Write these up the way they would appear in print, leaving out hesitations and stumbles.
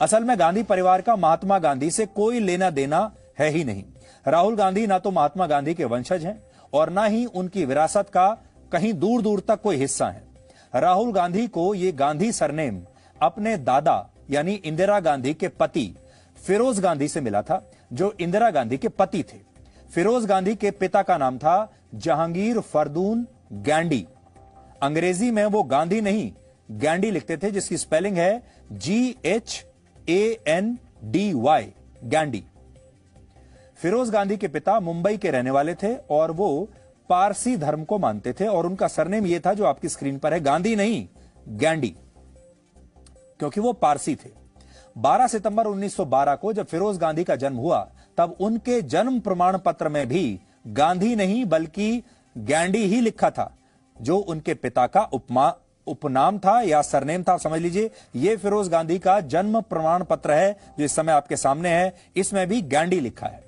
असल में गांधी परिवार का महात्मा गांधी से कोई लेना देना है ही नहीं। राहुल गांधी ना तो महात्मा गांधी के वंशज हैं और ना ही उनकी विरासत का कहीं दूर दूर तक कोई हिस्सा है। राहुल गांधी को ये गांधी सरनेम अपने दादा यानी इंदिरा गांधी के पति फिरोज गांधी से मिला था, जो इंदिरा गांधी के पति थे। फिरोज गांधी के पिता का नाम था जहांगीर फरदून गैंडी। अंग्रेजी में वो गांधी नहीं गैंडी लिखते थे, जिसकी स्पेलिंग है GHANDY, गैंडी। फिरोज गांधी के पिता मुंबई के रहने वाले थे और वो पारसी धर्म को मानते थे और उनका सरनेम यह था जो आपकी स्क्रीन पर है, गांधी नहीं गैंडी, क्योंकि वो पारसी थे। 12 सितंबर 1912 को जब फिरोज गांधी का जन्म हुआ तब उनके जन्म प्रमाण पत्र में भी गांधी नहीं बल्कि गैंडी ही लिखा था, जो उनके पिता का उपनाम था या सरनेम था। समझ लीजिए, यह फिरोज गांधी का जन्म प्रमाण पत्र है जो इस समय आपके सामने है, इसमें भी गैंडी लिखा है।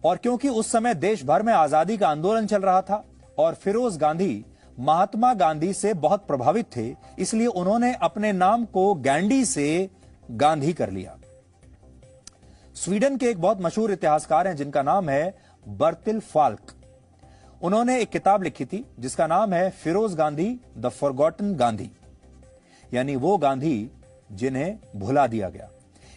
और क्योंकि उस समय देश भर में आजादी का आंदोलन चल रहा था और फिरोज गांधी महात्मा गांधी से बहुत प्रभावित थे, इसलिए उन्होंने अपने नाम को गैंडी से गांधी कर लिया। स्वीडन के एक बहुत मशहूर इतिहासकार हैं जिनका नाम है बर्तिल फाल्क। उन्होंने एक किताब लिखी थी जिसका नाम है फिरोज गांधी द फॉरगॉटन गांधी, यानी वो गांधी जिन्हें भुला दिया गया।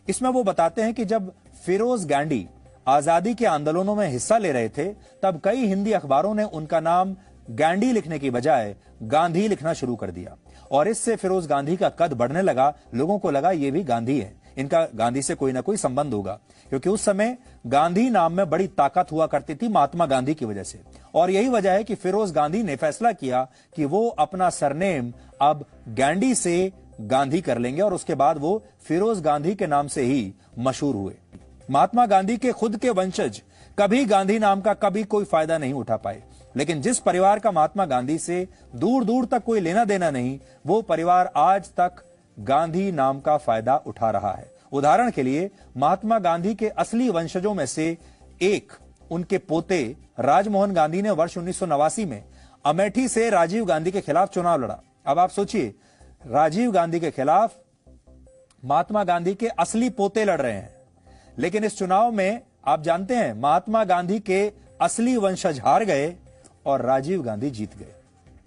इसमें वो बताते हैं कि जब फिरोज गांधी आजादी के आंदोलनों में हिस्सा ले रहे थे तब कई हिंदी अखबारों ने उनका नाम गैंडी लिखने की बजाय गांधी लिखना शुरू कर दिया और इससे फिरोज गांधी का कद बढ़ने लगा। लोगों को लगा ये भी गांधी है, इनका गांधी से कोई ना कोई संबंध होगा, क्योंकि उस समय गांधी नाम में बड़ी ताकत हुआ करती थी महात्मा गांधी की वजह से। और यही वजह है कि फिरोज गांधी ने फैसला किया कि वो अपना सरनेम अब गैंडी से गांधी कर लेंगे और उसके बाद वो फिरोज गांधी के नाम से ही मशहूर हुए। महात्मा गांधी के खुद के वंशज कभी गांधी नाम का कभी कोई फायदा नहीं उठा पाए, लेकिन जिस परिवार का महात्मा गांधी से दूर दूर तक कोई लेना देना नहीं, वो परिवार आज तक गांधी नाम का फायदा उठा रहा है। उदाहरण के लिए महात्मा गांधी के असली वंशजों में से एक उनके पोते राजमोहन गांधी ने वर्ष 1989 में अमेठी से राजीव गांधी के खिलाफ चुनाव लड़ा। अब आप सोचिए, राजीव गांधी के खिलाफ महात्मा गांधी के असली पोते लड़ रहे हैं, लेकिन इस चुनाव में आप जानते हैं महात्मा गांधी के असली वंशज हार गए और राजीव गांधी जीत गए।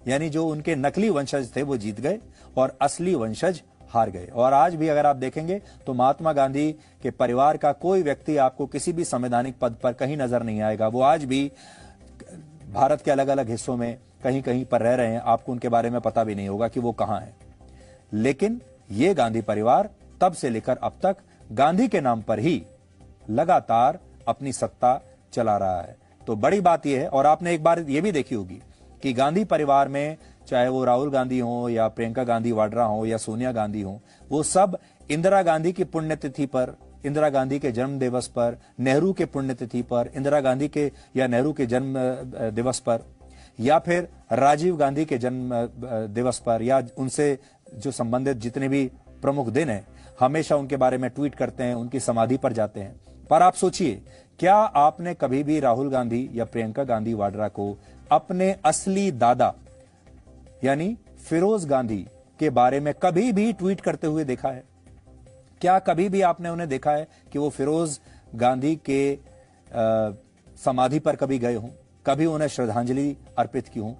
यानी जो उनके नकली वंशज थे वो जीत गए और असली वंशज हार गए। और आज भी अगर आप देखेंगे तो महात्मा गांधी के परिवार का कोई व्यक्ति आपको किसी भी संवैधानिक पद पर कहीं नजर नहीं आएगा। वो आज भी भारत के अलग अलग हिस्सों में कहीं कहीं पर रह रहे हैं, आपको उनके बारे में पता भी नहीं होगा कि वो कहां हैं। लेकिन ये गांधी परिवार तब से लेकर अब तक गांधी के नाम पर ही लगातार अपनी सत्ता चला रहा है। तो बड़ी बात यह है, और आपने एक बार यह भी देखी होगी कि गांधी परिवार में चाहे वो राहुल गांधी हो या प्रियंका गांधी वाड्रा हो या सोनिया गांधी हो, वो सब इंदिरा गांधी की पुण्यतिथि पर, इंदिरा गांधी के जन्म दिवस पर, नेहरू के पुण्यतिथि पर, इंदिरा गांधी के या नेहरू के जन्म दिवस पर, या फिर राजीव गांधी के जन्म दिवस पर, या उनसे जो संबंधित जितने भी प्रमुख दिन हैं, हमेशा उनके बारे में ट्वीट करते हैं, उनकी समाधि पर जाते हैं। पर आप सोचिए, क्या आपने कभी भी राहुल गांधी या प्रियंका गांधी वाड्रा को अपने असली दादा यानी फिरोज गांधी के बारे में कभी भी ट्वीट करते हुए देखा है? क्या कभी भी आपने उन्हें देखा है कि वो फिरोज गांधी के समाधि पर कभी गए हों, कभी उन्हें श्रद्धांजलि अर्पित की हों?